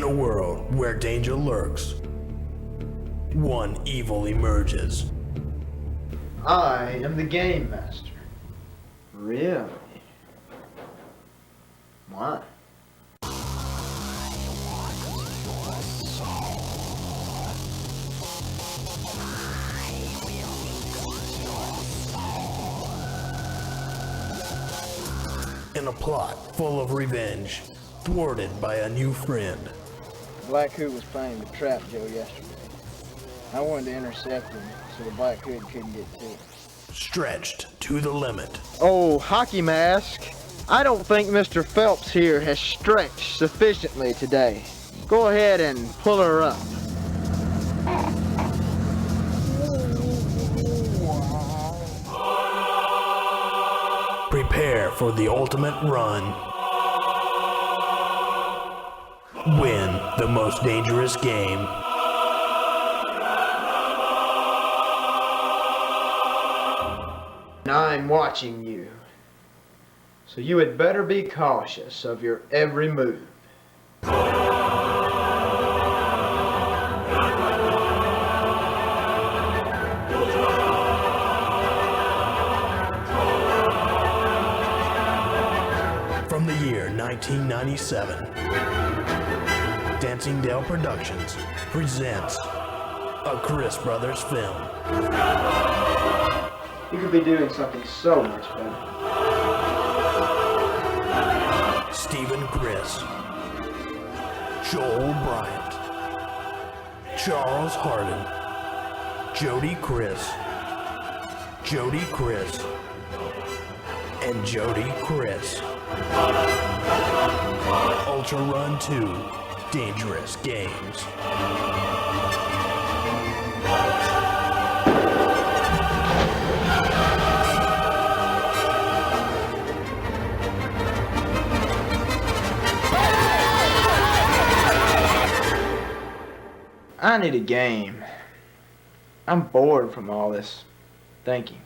a world where danger lurks, one evil emerges. I am the Game Master. Really? Why? In a plot full of revenge, thwarted by a new friend. Black Hood was planning to trap Joe yesterday. I wanted to intercept him so the Black Hood couldn't get to him. Stretched to the limit. Oh, Hockey Mask. I don't think Mr. Phelps here has stretched sufficiently today. Go ahead and pull her up. Prepare for the ultimate run. Win the most dangerous game. And I'm watching you. So you had better be cautious of your every move. From the year 1997, Dancing Dale Productions presents a Chris Brothers film. You could be doing something so much better. Stephen Chris, Joel Bryant, Charles Hardin, Jody Chris, Jody Chris, and Jody Chris. Ultra Run 2, Dangerous Games. I need a game. I'm bored from all this thinking.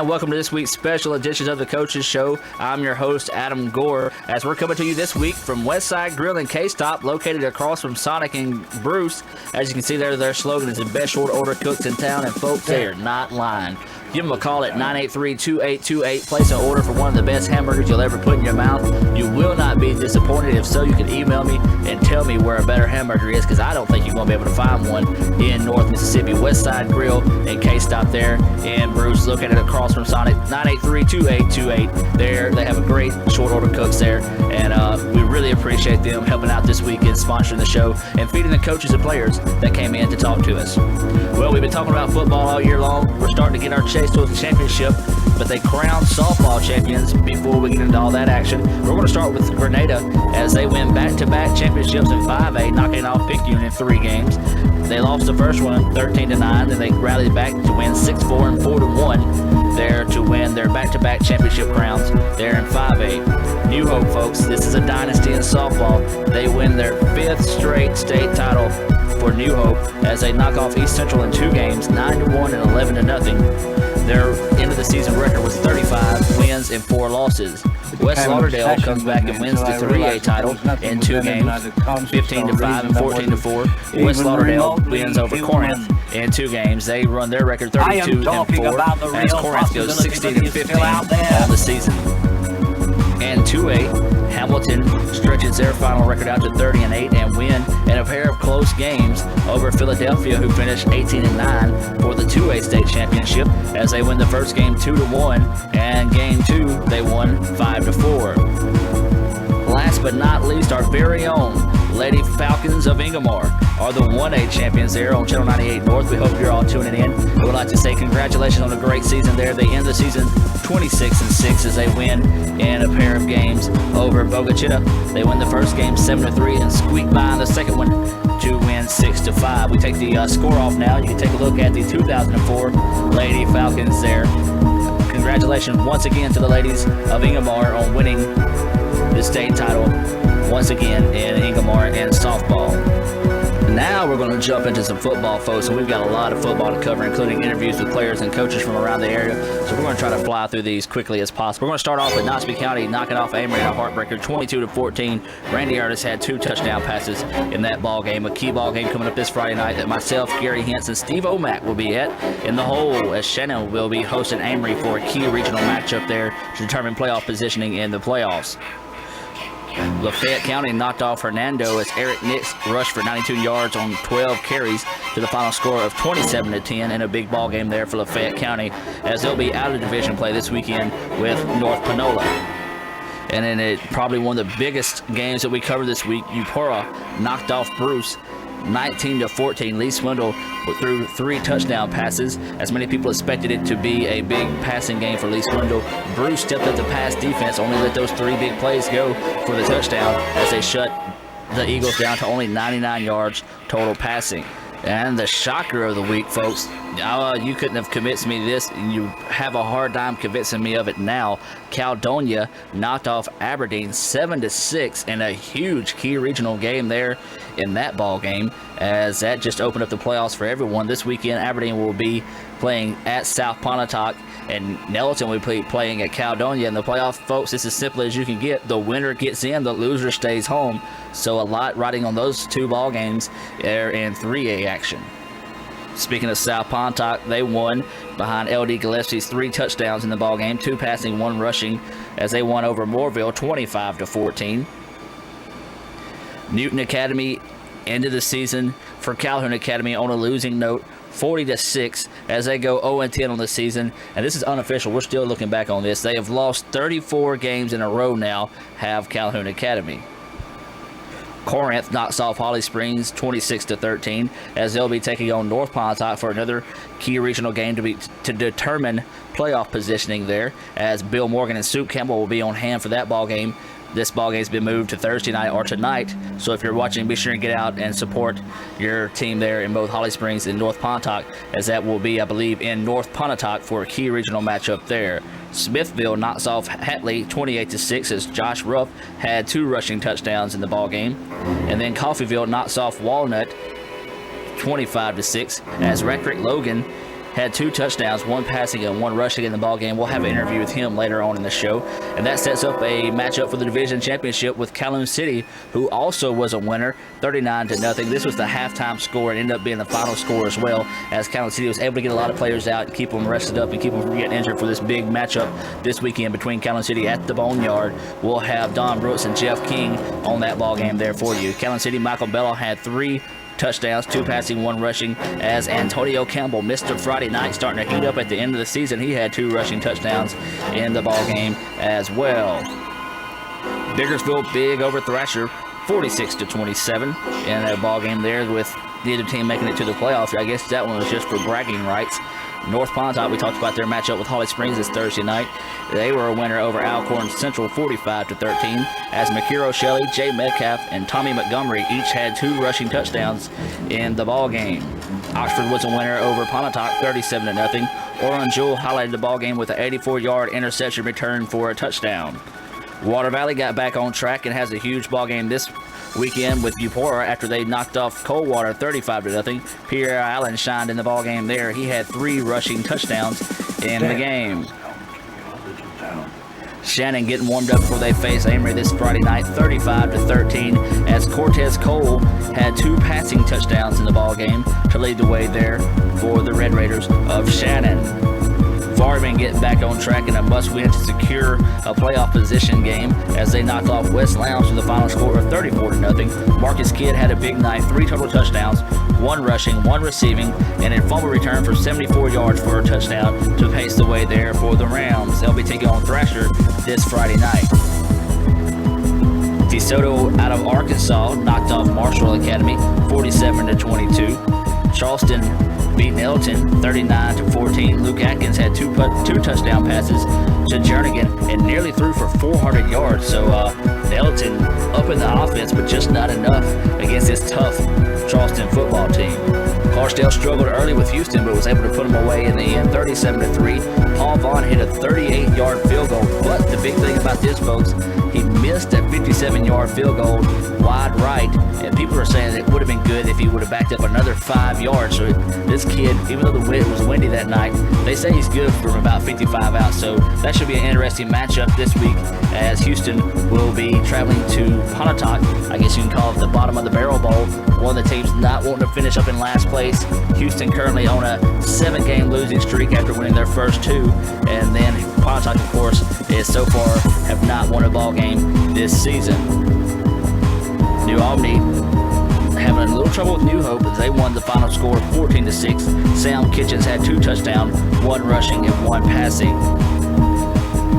and welcome to this week's special edition of the Coaches Show. I'm your host, Adam Gore, as we're coming to you this week from Westside Grill and K-Stop, located across from Sonic and Bruce. As you can see there, their slogan is the best short order cooks in town, and folks, they are not lying. Give them a call at 983-2828. Place an order for one of the best hamburgers you'll ever put in your mouth. You will not be disappointed. If so, you can email me and tell me where a better hamburger is, because I don't think you're going to be able to find one in North Mississippi. Westside Grill and K-Stop there in Bruce, located across from Sonic. 983-2828. There, they have a great short order cooks there, and we really appreciate them helping out this week and sponsoring the show and feeding the coaches and players that came in to talk to us. Well, we've been talking about football all year long. We're starting to get our chase towards the championship, but they crowned softball champions. Before we get into all that action, we're going to start with Grenada as they win back-to-back championships in 5A, knocking off Picayune in 3 games. They lost the first one 13-9, then they rallied back to win 6-4 and 4-1 there to win their back-to-back championship crowns there in 5A. New Hope, folks, this is a dynasty in softball. They win their 5th straight state title for New Hope as they knock off East Central in 2 games, 9-1 and 11-0. Their end of the season record was 35 wins and 4 losses. West Lauderdale comes back and wins the 3A title in 2 games, 15-5 and 14-4. West Lauderdale wins over Corinth in 2 games. They run their record 32-4 as Corinth goes 16-15 on the season. And 2A, Hamilton stretches their final record out to 30-8 and win in a pair of close games over Philadelphia, who finished 18-9 for the 2A state championship as they win the first game 2-1 and game 2 they won 5-4. Last but not least, our very own Lady Falcons of Ingomar are the 1A champions there on Channel 98 North. We hope you're all tuning in. We would like to say congratulations on a great season there. They end the season 26-6 as they win in a pair of games over Bogachita. They win the first game 7-3 and squeak by in the second one to win 6-5. We take the score off now. You can take a look at the 2004 Lady Falcons there. Congratulations once again to the ladies of Ingomar on winning the state title once again in Ingomar and softball. Now we're going to jump into some football, folks, and we've got a lot of football to cover, including interviews with players and coaches from around the area. So we're going to try to fly through these quickly as possible. We're going to start off with Noxubee County knocking off Amory in a heartbreaker, 22-14. Randy Artis had 2 touchdown passes in that ball game. A key ball game coming up this Friday night that myself, Gary Hintz, and Steve O'Mac will be at in the hole, as Shannon will be hosting Amory for a key regional matchup there to determine playoff positioning in the playoffs. Lafayette County knocked off Hernando as Eric Nix rushed for 92 yards on 12 carries to the final score of 27-10 in a big ball game there for Lafayette County, as they'll be out of division play this weekend with North Panola. And then probably one of the biggest games that we covered this week, Eupora knocked off Bruce 19-14. Lee Swindle threw 3 touchdown passes, as many people expected it to be a big passing game for Lee Swindle. Bruce stepped up the pass defense, only let those 3 big plays go for the touchdown as they shut the Eagles down to only 99 yards total passing. And the shocker of the week, folks, you couldn't have convinced me of this, and you have a hard time convincing me of it now. Caledonia knocked off Aberdeen 7-6 in a huge key regional game there in that ball game, as that just opened up the playoffs for everyone. This weekend, Aberdeen will be playing at South Pontotoc, and Nelson will be playing at Caledonia. In the playoff, folks, it's as simple as you can get. The winner gets in, the loser stays home. So a lot riding on those 2 ball games there in 3A action. Speaking of South Pontotoc, they won behind LD Gillespie's 3 touchdowns in the ball game, 2 passing, 1 rushing, as they won over Moorville 25-14. Newton Academy ended the season for Calhoun Academy on a losing note, 40-6, as they go 0-10 on the season. And this is unofficial. We're still looking back on this. They have lost 34 games in a row now, have Calhoun Academy. Corinth knocks off Holly Springs 26-13, as they'll be taking on North Pontotoc for another key regional game to determine playoff positioning there, as Bill Morgan and Sue Campbell will be on hand for that ball game. This ball game's been moved to Thursday night or tonight, so if you're watching, be sure and get out and support your team there in both Holly Springs and North Pontotoc, as that will be, I believe, in North Pontotoc for a key regional matchup there. Smithville knocks off Hatley 28-6, as Josh Ruff had 2 rushing touchdowns in the ball game. And then Coffeyville knocks off Walnut 25-6, as Rectrick Logan had 2 touchdowns, 1 passing and 1 rushing in the ball game. We'll have an interview with him later on in the show. And that sets up a matchup for the division championship with Calhoun City, who also was a winner, 39-0. This was the halftime score and ended up being the final score as well, as Calhoun City was able to get a lot of players out, keep them rested up, and keep them from getting injured for this big matchup this weekend between Calhoun City at the Boneyard. We'll have Don Brooks and Jeff King on that ball game there for you. Calhoun City, Michael Bello had 3 touchdowns, 2 passing, 1 rushing, as Antonio Campbell, Mr. Friday Night, starting to heat up at the end of the season. He had 2 rushing touchdowns in the ball game as well. Biggersville big over Thrasher, 46-27 in that ball game there, with neither team making it to the playoffs. I guess that one was just for bragging rights. North Pontotoc, we talked about their matchup with Holly Springs this Thursday night. They were a winner over Alcorn Central, 45-13, as Makiro Shelley, Jay Metcalf, and Tommy Montgomery each had 2 rushing touchdowns in the ball game. Oxford was a winner over Pontotoc, 37-0. Oron Jewell highlighted the ball game with an 84-yard interception return for a touchdown. Water Valley got back on track and has a huge ball game this weekend with Eupora after they knocked off Coldwater 35-0. Pierre Allen shined in the ball game there. He had 3 rushing touchdowns in the game. Shannon getting warmed up before they face Amory this Friday night, 35-13, as Cortez Cole had 2 passing touchdowns in the ball game to lead the way there for the Red Raiders of Shannon. Varman getting back on track in a must-win to secure a playoff position game as they knocked off West Lounge with the final score of 34-0. Marcus Kidd had a big night, 3 total touchdowns, 1 rushing, 1 receiving, and a fumble return for 74 yards for a touchdown to pace the way there for the Rams. They'll be taking on Thrasher this Friday night. DeSoto out of Arkansas knocked off Marshall Academy 47-22. Charleston beating Elton 39-14. Luke Atkins had 2 touchdown passes to Jernigan and nearly threw for 400 yards. So Elton up in the offense, but just not enough against this tough Charleston football team. Clarksdale struggled early with Houston, but was able to put them away in the end, 37-3. Paul Vaughn hit a 38-yard field goal, but the big thing about this, folks, he missed a 57-yard field goal wide right, and people are saying it would have been good if he would have backed up another 5 yards. So this kid, even though the wind was windy that night, they say he's good from about 55 out. So that should be an interesting matchup this week, as Houston will be traveling to Pontotoc. I guess you can call it the bottom of the barrel bowl. One of the teams not wanting to finish up in last place. Houston currently on a 7-game losing streak after winning their first 2, and then Pontotoc, of course, is so far have not won a ball game this season. New Albany having a little trouble with New Hope, as they won the final score 14-6. Sam Kitchens had 2 touchdowns, 1 rushing and 1 passing.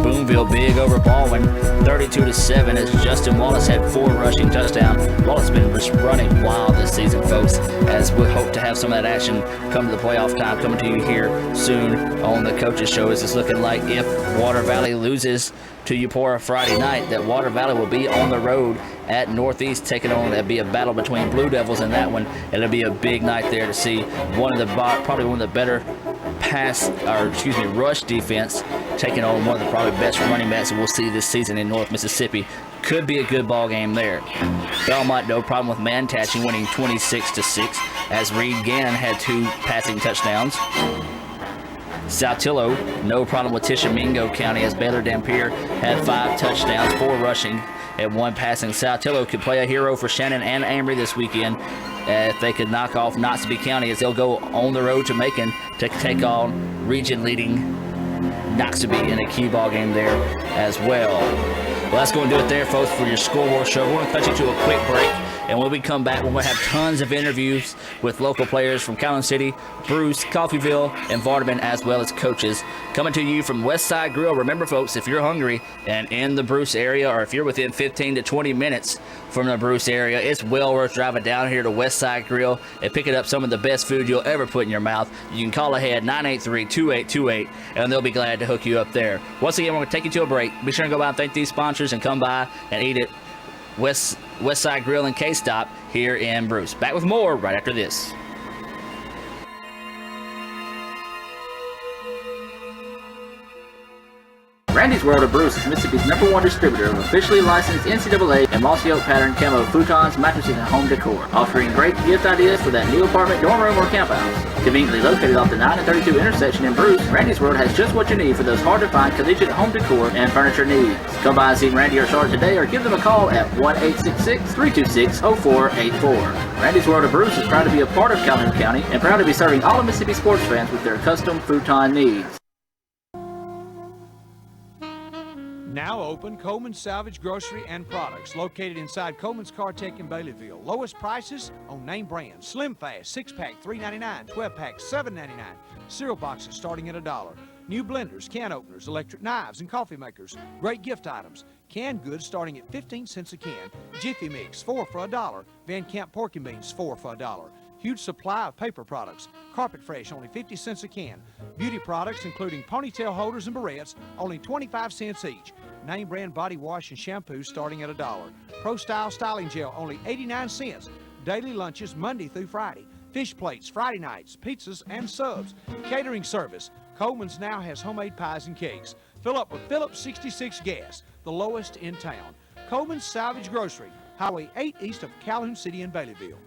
Boonville big over Baldwin, 32-7, as Justin Wallace had 4 rushing touchdowns. Wallace has been just running wild this season, folks, as we hope to have some of that action come to the playoff time, coming to you here soon on the Coaches Show. As it's looking like if Water Valley loses to Eupora Friday night, that Water Valley will be on the road at Northeast taking on. That'll be a battle between Blue Devils in that one. It'll be a big night there to see probably one of the better rush defense taking on one of the probably best running backs that we'll see this season in North Mississippi. Could be a good ball game there. Belmont, no problem with man-catching, winning 26-6, as Reed Gannon had 2 passing touchdowns. Saltillo, no problem with Tishomingo County, as Baylor Dampier had 5 touchdowns, 4 rushing and 1 passing. Saltillo could play a hero for Shannon and Amory this weekend if they could knock off Knoxville County, as they'll go on the road to Macon to take on region-leading Noxubee in a key ball game there as well. Well, that's going to do it there, folks, for your scoreboard show. We're going to cut you to a quick break, and when we come back, we're going to have tons of interviews with local players from Calhoun City, Bruce, Coffeyville, and Vardaman, as well as coaches. Coming to you from Westside Grill. Remember, folks, if you're hungry and in the Bruce area, or if you're within 15 to 20 minutes from the Bruce area, it's well worth driving down here to Westside Grill and picking up some of the best food you'll ever put in your mouth. You can call ahead 983-2828, and they'll be glad to hook you up there. Once again, we're going to take you to a break. Be sure and go by and thank these sponsors and come by and eat at Westside Grill and K-Stop here in Bruce. Back with more right after this. Randy's World of Bruce is Mississippi's #1 distributor of officially licensed NCAA and mossy oak pattern camo futons, mattresses, and home decor, offering great gift ideas for that new apartment, dorm room, or camp house. Conveniently located off the 9 and 32 intersection in Bruce, Randy's World has just what you need for those hard-to-find collegiate home decor and furniture needs. Come by and see Randy or Charlotte today, or give them a call at 1-866-326-0484. Randy's World of Bruce is proud to be a part of Calhoun County and proud to be serving all of Mississippi sports fans with their custom futon needs. Now open, Coleman's Salvage Grocery and Products, located inside Coleman's Car Tech in Baileyville. Lowest prices on name brands. Slim Fast, 6-pack, $3.99, 12-pack, $7.99. Cereal boxes starting at $1. New blenders, can openers, electric knives, and coffee makers. Great gift items. Canned goods starting at 15 cents a can. Jiffy Mix, 4 for $1. Van Camp Pork and Beans, 4 for $1. Huge supply of paper products. Carpet Fresh, only 50 cents a can. Beauty products, including ponytail holders and barrettes, only 25 cents each. Name brand body wash and shampoo starting at $1. Pro Style styling gel, only 89 cents. Daily lunches, Monday through Friday. Fish plates, Friday nights, pizzas, and subs. Catering service. Coleman's now has homemade pies and cakes. Fill up with Phillips 66 gas, the lowest in town. Coleman's Salvage Grocery, Highway 8 east of Calhoun City in Baileyville.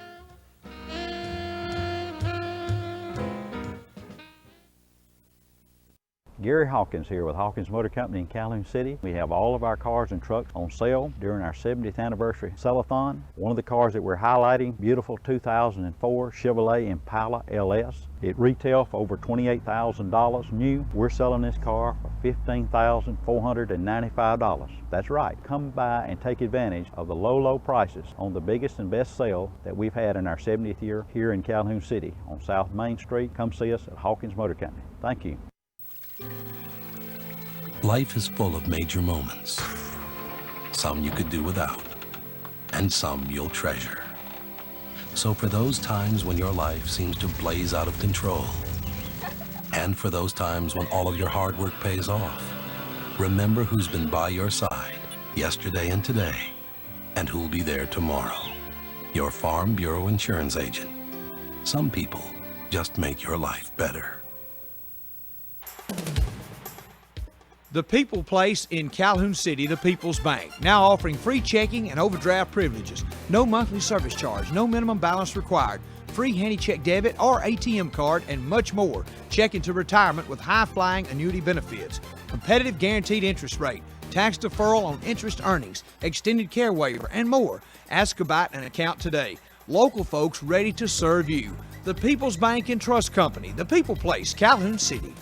Gary Hawkins here with Hawkins Motor Company in Calhoun City. We have all of our cars and trucks on sale during our 70th anniversary sell-a-thon. One of the cars that we're highlighting, beautiful 2004 Chevrolet Impala LS. It retails for over $28,000 new. We're selling this car for $15,495. That's right, come by and take advantage of the low prices on the biggest and best sale that we've had in our 70th year here in Calhoun City on South Main Street. Come see us at Hawkins Motor Company. Thank you. Life is full of major moments. Some you could do without, and some you'll treasure. So for those times when your life seems to blaze out of control, and for those times when all of your hard work pays off, remember who's been by your side yesterday and today, and who'll be there tomorrow. Your Farm Bureau Insurance agent. Some people just make your life better. The People Place in Calhoun City, the People's Bank, now offering free checking and overdraft privileges. No monthly service charge, no minimum balance required, free handy check debit or ATM card, and much more. Check into retirement with high-flying annuity benefits, competitive guaranteed interest rate, tax deferral on interest earnings, extended care waiver, and more. Ask about an account today. Local folks ready to serve you. The People's Bank and Trust Company, the People Place, Calhoun City.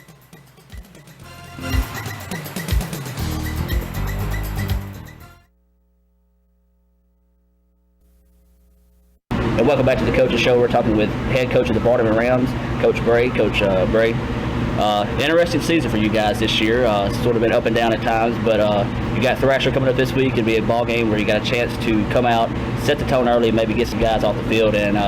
And welcome back to the Coach's Show. We're talking with head coach of the Baltimore Rams, Coach Bray. Coach Bray, interesting season for you guys this year. It's sort of been up and down at times, but you got Thrasher coming up this week. It'll be a ball game where you got a chance to come out, set the tone early, maybe get some guys off the field and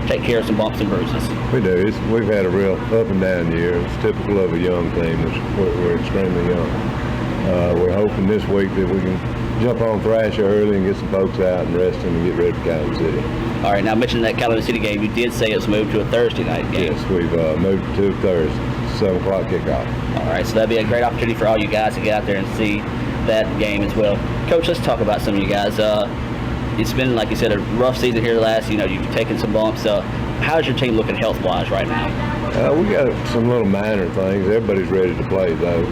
take care of some bumps and bruises. We do. We've had a real up and down year. It's typical of a young team. We're extremely young. We're hoping this week that we can jump on Thrasher early and get some folks out and rest them and get ready for Calhoun City. All right, now mentioning that Calhoun City game, you did say it's moved to a Thursday night game. Yes, we've moved to Thursday, 7 o'clock kickoff. All right, so that'd be a great opportunity for all you guys to get out there and see that game as well. Coach, let's talk about some of you guys. It's been, like you said, a rough season here last. You've taken some bumps. How's your team looking health-wise right now? We got some little minor things. Everybody's ready to play, though.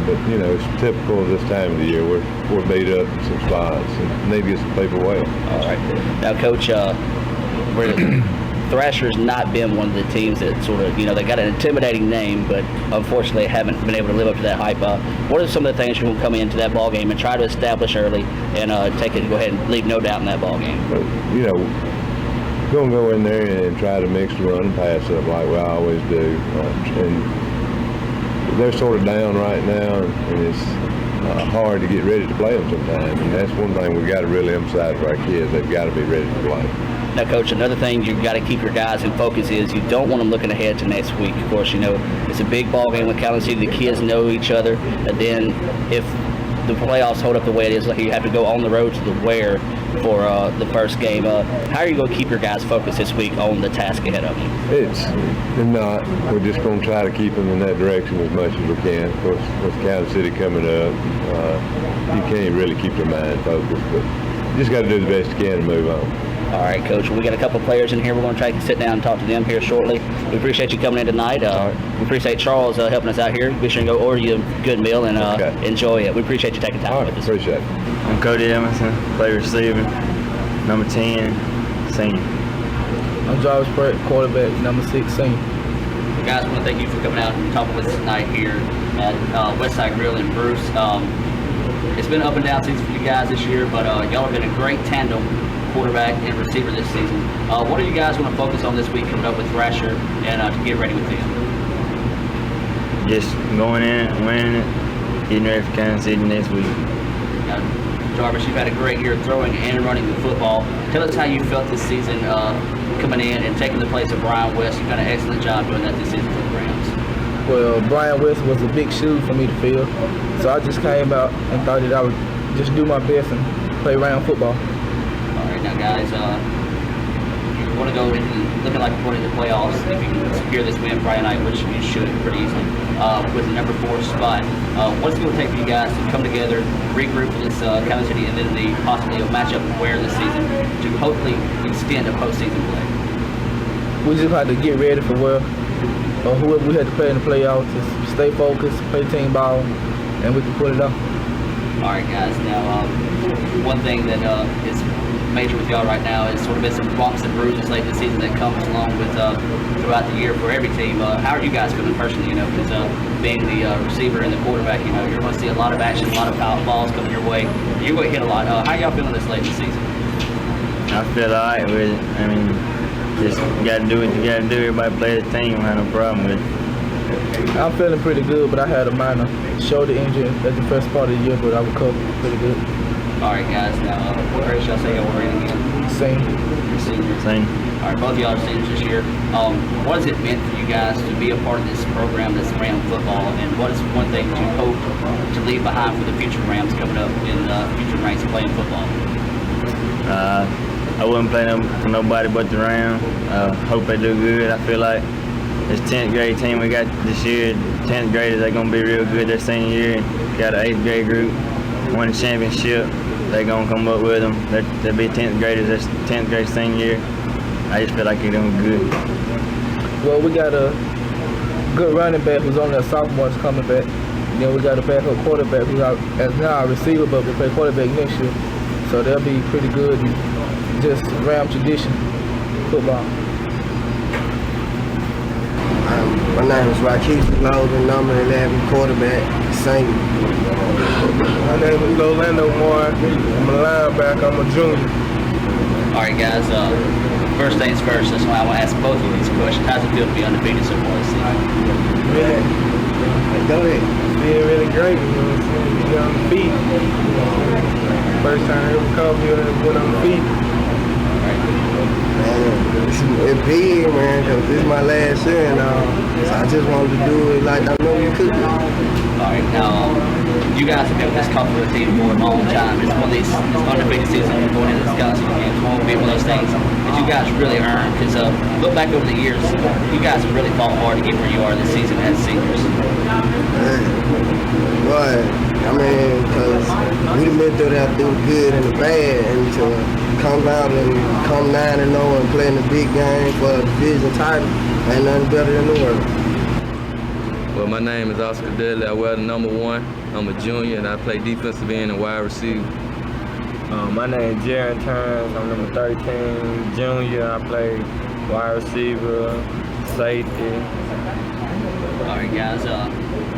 But, it's typical of this time of the year. We're beat up in some spots and need to get some people well. All right. Now, Coach, Thrasher's not been one of the teams that sort of, they got an intimidating name, but unfortunately haven't been able to live up to that hype. What are some of the things you will come into that ball game and try to establish early and go ahead and leave no doubt in that ball game? But, going to go in there and try to mix the run and pass up like we always do. And they're sort of down right now, and it's hard to get ready to play them sometimes. And that's one thing we've got to really emphasize for our kids. They've got to be ready to play. Now, Coach, another thing you've got to keep your guys in focus is you don't want them looking ahead to next week. Of course, it's a big ball game with Calhoun City. The kids know each other. And then if the playoffs hold up the way it is, like you have to go on the road to the Ware for the first game. How are you going to keep your guys focused this week on the task ahead of you? It's not. We're just going to try to keep them in that direction as much as we can. Of course, with Kansas City coming up, you can't really keep your mind focused, but you just got to do the best you can to move on. All right, Coach. We got a couple players in here. We're going to try to sit down and talk to them here shortly. We appreciate you coming in tonight. We appreciate Charles helping us out here. Be sure and go order you a good meal and enjoy it. We appreciate you taking time with us. Appreciate it. I'm Cody Emerson, play receiver, number 10, senior. I'm Jarvis Pratt, quarterback, number 6, senior. Guys, I want to thank you for coming out and talking with us tonight here at Westside Grill in Bruce. It's been an up and down season for you guys this year, but y'all have been a great tandem, quarterback and receiver this season. What are you guys going to focus on this week coming up with Thrasher and to get ready with them? Just going in, winning it, getting ready for Kansas City next week. Jarvis, you've had a great year throwing and running the football. Tell us how you felt this season coming in and taking the place of Brian West. You've done an excellent job doing that this season for the Rams. Well, Brian West was a big shoe for me to fill, so I just came out and thought that I would just do my best and play round football. All right, now guys, you want to go into looking like you're going into the playoffs if you can secure this win Friday night, which you should pretty easily, with the number 4 spot. What's it going to take for you guys to come together, regroup for this Kansas City, and then the possibly a matchup where this season to hopefully extend a postseason play? We just had to get ready for whoever we had to play in the playoffs, just stay focused, play team ball, and we can pull it off. All right, guys. Now, one thing that is major with y'all right now is sort of been some bumps and bruises late this season that comes along with throughout the year for every team. How are you guys feeling personally? You know, because being the receiver and the quarterback, you know, you're going to see a lot of action, a lot of foul balls coming your way. You're going to hit a lot. How are y'all feeling this late this season? I feel all right with it. I mean, just got to do what you got to do. Everybody play the team. I have no problem with it. I'm feeling pretty good, but I had a minor shoulder injury at the first part of the year, but I recovered pretty good. All right, guys. Now, what grade shall I say y'all were in again? Same. Same. All right, both of y'all are seniors this year. What has it meant for you guys to be a part of this program that's Ram football, and what is one thing that you hope to leave behind for the future Rams coming up in future ranks playing football? I wouldn't play for nobody but the Rams. Hope they do good. I feel like this 10th grade team we got this year, 10th graders, they're going to be real good their senior year. Got an 8th grade group, won the championship. They're going to come up with them. They'll be 10th graders, that's 10th grade senior year. I just feel like they're doing good. Well, we got a good running back who's only a sophomore that's coming back. Then we got a backup quarterback who's as now a receiver, but will play quarterback next year. So they'll be pretty good and just Ram tradition football. My name is Rakeith Logan, number 11, quarterback, senior. My name is Orlando Moore. I'm a linebacker. I'm a junior. All right, guys. First things first. That's why I want to ask both of you these questions. How's it feel to be undefeated so far this season? Really? Go ahead. Being really great, you know what I'm saying? Be on the feet. First time I ever come here and went on the feet. Man, it's big, man, because this is my last year, and so I just wanted to do it like I know you could. All right, now, you guys have been with this comfortable team for a long time. It's one of these undefeated seasons going into Wisconsin games. It won't be one of those things that you guys really earned, because look back over the years, you guys have really fought hard to get where you are this season as seniors. Man, boy, I mean, because we've been through that through the good and the bad, and to come out and come 9-0 and play in the big game for a division title, ain't nothing better in the world. Well, my name is Oscar Dudley. I wear the number 1. I'm a junior, and I play defensive end and wide receiver. My name is Jaron Turns. I'm number 13, junior. I play wide receiver, safety. All right, guys.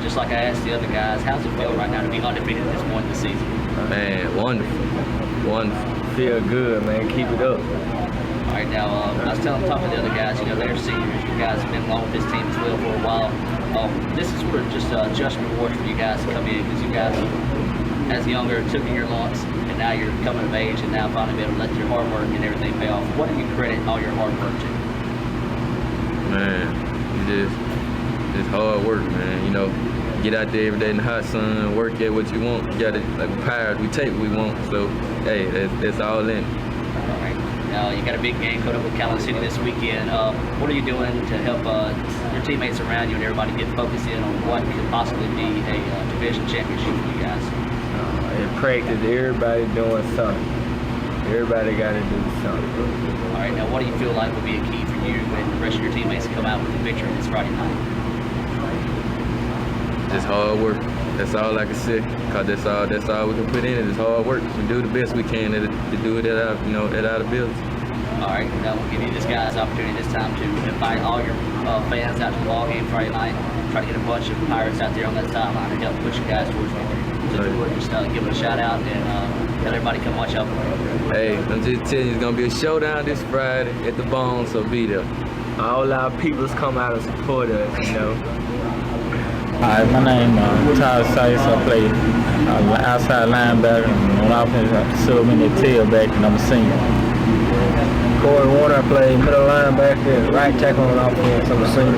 Just like I asked the other guys, how's it feel right now to be undefeated at this point in the season? Man, wonderful. Wonderful. Feel good, man. Keep it up. All right, now, I was talking to the other guys, you know, they're seniors. You guys have been along with this team as well for a while. This is sort of just reward for you guys to come in, because you guys, as younger, took in your lumps, and now you're coming of age, and now finally be able to let your hard work and everything pay off. What do you credit all your hard work to? Man, it's hard work, man. You know, get out there every day in the hot sun, work at what you want. You gotta, like Pirates, we take what we want. So, hey, that's all in. All right. Now, you got a big game coming up with Calhoun City this weekend. What are you doing to help your teammates around you and everybody get focused in on what could possibly be a division championship for you guys? In practice, everybody doing something. Everybody got to do something. All right, now what do you feel like would be a key for you and the rest of your teammates to come out with a victory this Friday night? Just hard work. That's all I can say. Cause that's all we can put in it is hard work. We do the best we can to do it at our ability. All right, now we'll give you this guy's opportunity this time to invite all your fans out to the ball game Friday night. Try to get a bunch of Pirates out there on that sideline to help push you guys towards victory. So just give it a shout out and tell everybody come watch out for you. Hey, I'm just telling you, it's gonna be a showdown this Friday at the Bone, so be there. All our peoples come out and support us, you know. Hi, my name is Tyler Sice. I play outside linebacker and on offense. I sub in the tailback, and I'm a senior. Corey Warner, I play middle linebacker and right tackle on offense. I'm a senior.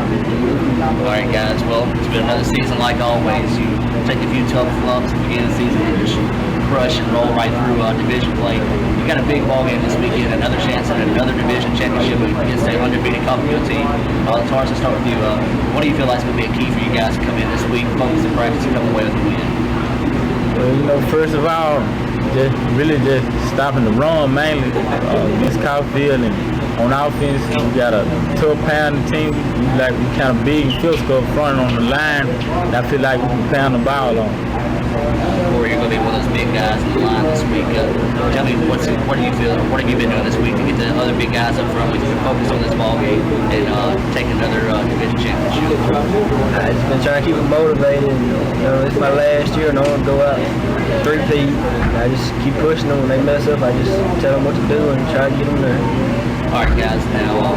All right, guys. Well, it's been another season like always. You take a few tough lumps at the beginning of the season and just crush and roll right through division play. You got a big ball game this weekend, another chance at another division championship against an undefeated Coffeyville team. Tars, I'll start with you. What do you feel like is going to be a key for you guys to come in this week, focus and practice, and come away with a win? Well, first of all, just stopping the run mainly against Coffeyville, and on offense, we got a tough pounding team. We kind of big and physical up front on the line. And I feel like we can pound the ball on. Corey, you're going to be one of those big guys in the line this week. Tell me, what do you feel? What have you been doing this week to get the other big guys up front? We can focus on this ball game and take another division championship. I just been trying to keep them motivated. It's my last year, and I want to go out 3-peat. I just keep pushing them. When they mess up, I just tell them what to do and try to get them there. All right, guys. Now,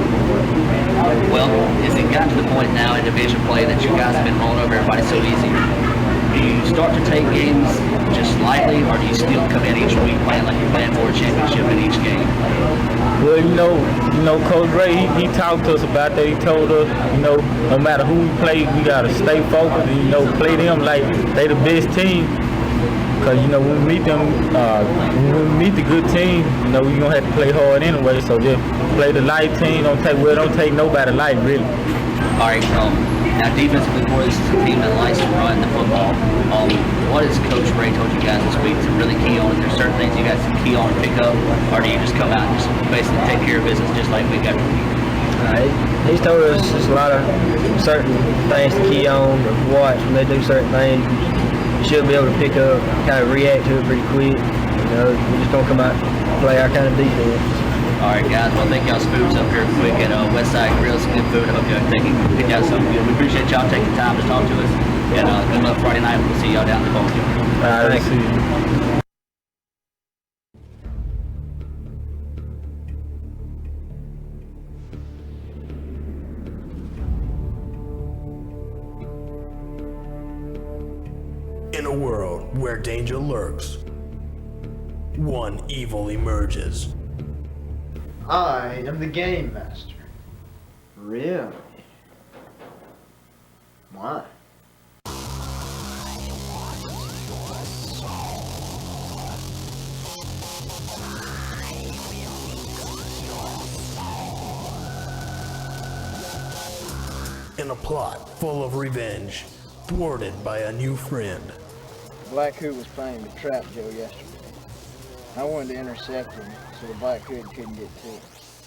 has it gotten to the point now in division play that you guys have been rolling over everybody so easy? Do you start to take games just lightly, or do you still come in each week playing like you're playing for a championship in each game? Well, Coach Ray, he talked to us about that. He told us, no matter who we play, we gotta stay focused and play them like they the best team. Cause when we meet them, when we meet the good team, we gonna have to play hard anyway. So just play the light team. Don't take nobody light really. All right. Now, defensively, for this is a team that likes to run the football. What has Coach Ray told you guys this week to really key on? Is there certain things you guys can key on and pick up, or do you just come out and just basically take care of business just like week after week? He's told us there's a lot of certain things to key on, to watch. When they do certain things, you should be able to pick up, kind of react to it pretty quick. We're just going to come out and play our kind of defense. All right, guys. Well, thank y'all's food's up here quick at Westside Grill. Some good food. I hope y'all pick out something good. We appreciate y'all taking time to talk to us. And good luck Friday night. We'll see y'all down at the ball game. All right, see you. In a world where danger lurks, one evil emerges. I am the game master. Really? Why? In a plot full of revenge, thwarted by a new friend. Black Hood was planning to trap Joe yesterday. I wanted to intercept him so the Black Hood couldn't get to him.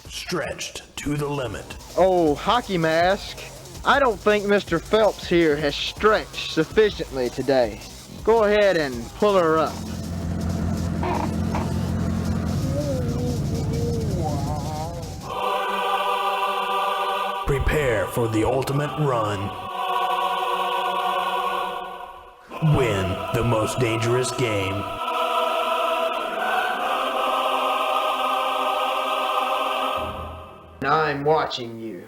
Stretched to the limit. Oh, hockey mask. I don't think Mr. Phelps here has stretched sufficiently today. Go ahead and pull her up. Prepare for the ultimate run. Win the most dangerous game. I'm watching you.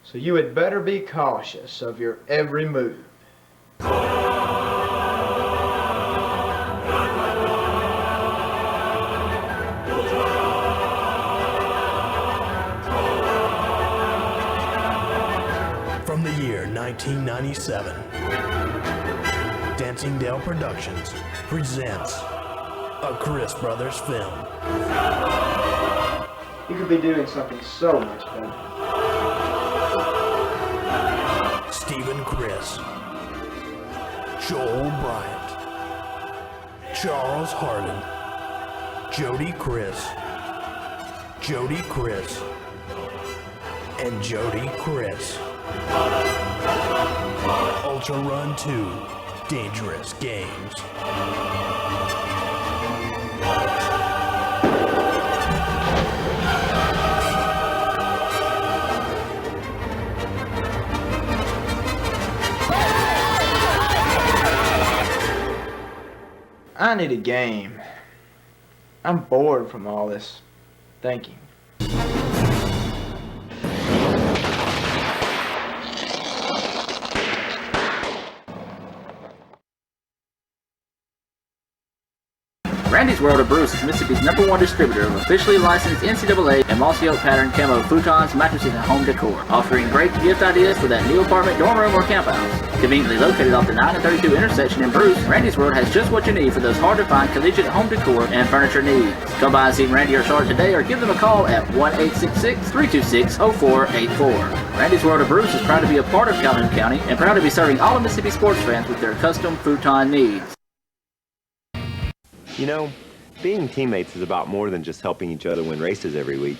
So you had better be cautious of your every move. From the year 1997. Dancing Dale Productions presents a Chris Brothers film. You could be doing something so much better. Stephen Chris, Joel Bryant, Charles Hardin, Jody Chris, and Jody Chris. Ultra Run 2, Dangerous Games. I need a game. I'm bored from all this thinking. Randy's World of Bruce is Mississippi's #1 distributor of officially licensed NCAA and mossy oak pattern camo futons, mattresses, and home decor, offering great gift ideas for that new apartment, dorm room, or camp house. Conveniently located off the 9 and 32 intersection in Bruce, Randy's World has just what you need for those hard-to-find collegiate home decor and furniture needs. Come by and see Randy or Charlotte today, or give them a call at 1-866-326-0484. Randy's World of Bruce is proud to be a part of Calhoun County and proud to be serving all of Mississippi sports fans with their custom futon needs. You know, being teammates is about more than just helping each other win races every week.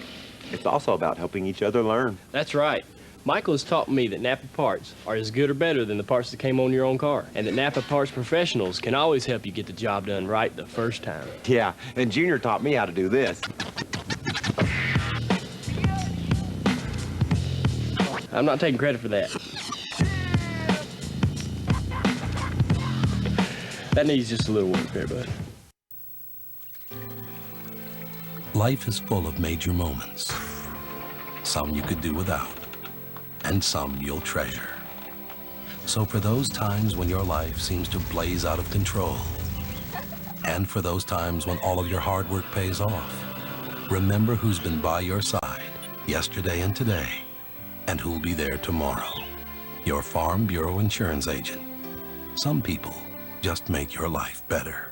It's also about helping each other learn. That's right. Michael has taught me that Napa parts are as good or better than the parts that came on your own car, and that Napa parts professionals can always help you get the job done right the first time. Yeah, and Junior taught me how to do this. I'm not taking credit for that. That needs just a little work there, bud. Life is full of major moments. Some you could do without, and some you'll treasure. So for those times when your life seems to blaze out of control, and for those times when all of your hard work pays off, remember who's been by your side yesterday and today, and who'll be there tomorrow. Your Farm Bureau Insurance Agent. Some people just make your life better.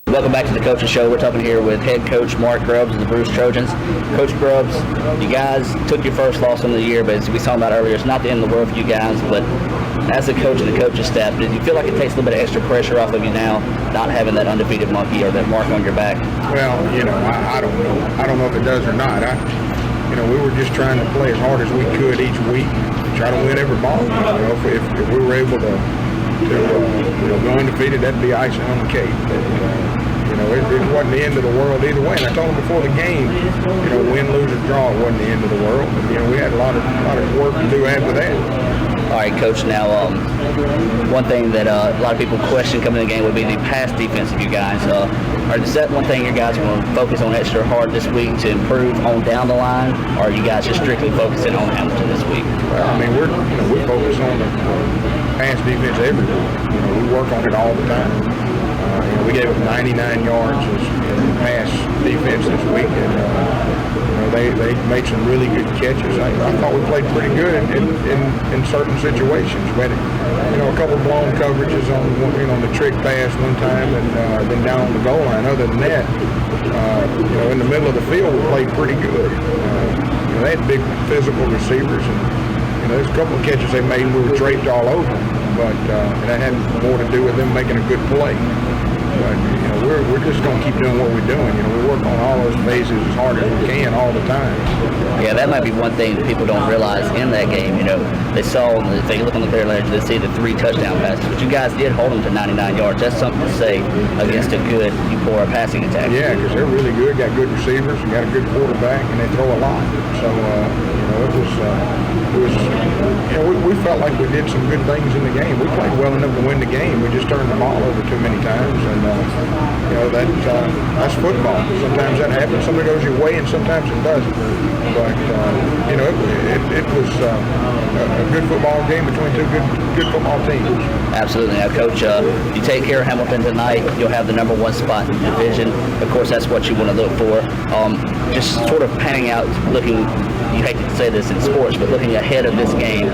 Welcome back to the Coaching Show. We're talking here with head coach Mark Grubbs of the Bruce Trojans. Coach Grubbs, you guys took your first loss of the year, but as we saw about earlier, it's not the end of the world for you guys, but as a coach and the coaching staff, did you feel like it takes a little bit of extra pressure off of you now, not having that undefeated monkey or that mark on your back? Well, you know, I don't know. I don't know if it does or not. We were just trying to play as hard as we could each week, try to win every ball. If we were able to go undefeated, that'd be icing on the cake. It wasn't the end of the world either way. And I told them before the game, win, lose, or draw, it wasn't the end of the world. And, we had a lot of work to do after that. All right, Coach. Now, one thing that a lot of people question coming in the game would be the pass defense of you guys. Is that one thing you guys want to focus on extra hard this week to improve on down the line, or are you guys just strictly focusing on Hamilton this week? Well, we're focused on the pass defense every week. We work on it all the time. We gave up 99 yards in pass defense this week, and they made some really good catches. I thought we played pretty good in certain situations. We had a couple blown coverages on the trick pass one time, and then down on the goal line. Other than that, in the middle of the field, we played pretty good. They had big physical receivers, and there's a couple of catches they made, and we were draped all over them. But that had more to do with them making a good play. But we're just going to keep doing what we're doing. We work on all those phases as hard as we can all the time. Yeah, that might be one thing that people don't realize in that game. They saw, if they look on the clear ledger, they see the 3 touchdown passes. But you guys did hold them to 99 yards. That's something to say against a good Eupora passing attack. Yeah, because they're really good. Got good receivers and got a good quarterback, and they throw a lot. So we felt like we did some good things in the game. We played well enough to win the game. We just turned the ball over too many times, and that's football. Sometimes that happens. Sometimes it goes your way, and sometimes it doesn't. But it was a good football game between two good football teams. Absolutely. Now, Coach, you take care of Hamilton tonight, you'll have the #1 spot in the division. Of course, that's what you want to look for. Just sort of panning out, looking. You hate to say this in sports, but looking ahead of this game,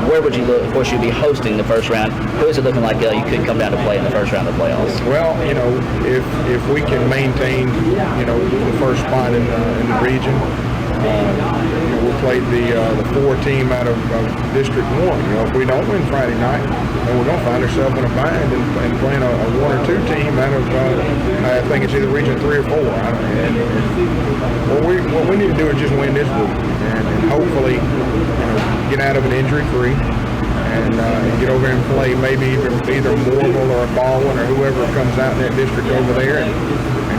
where would you look? Of course, you'd be hosting the first round. Who is it looking like you could come down to play in the first round of the playoffs? Well, if we can maintain, the first spot in the region, we'll play the 4 team out of District 1. If we don't win Friday night, then we're going to find ourselves in a bind and playing a 1 or 2 team out of, I think it's either Region 3 or 4. What we need to do is just win this week and hopefully get out of it injury-free and get over and play maybe either Morville or Baldwin or whoever comes out in that district over there and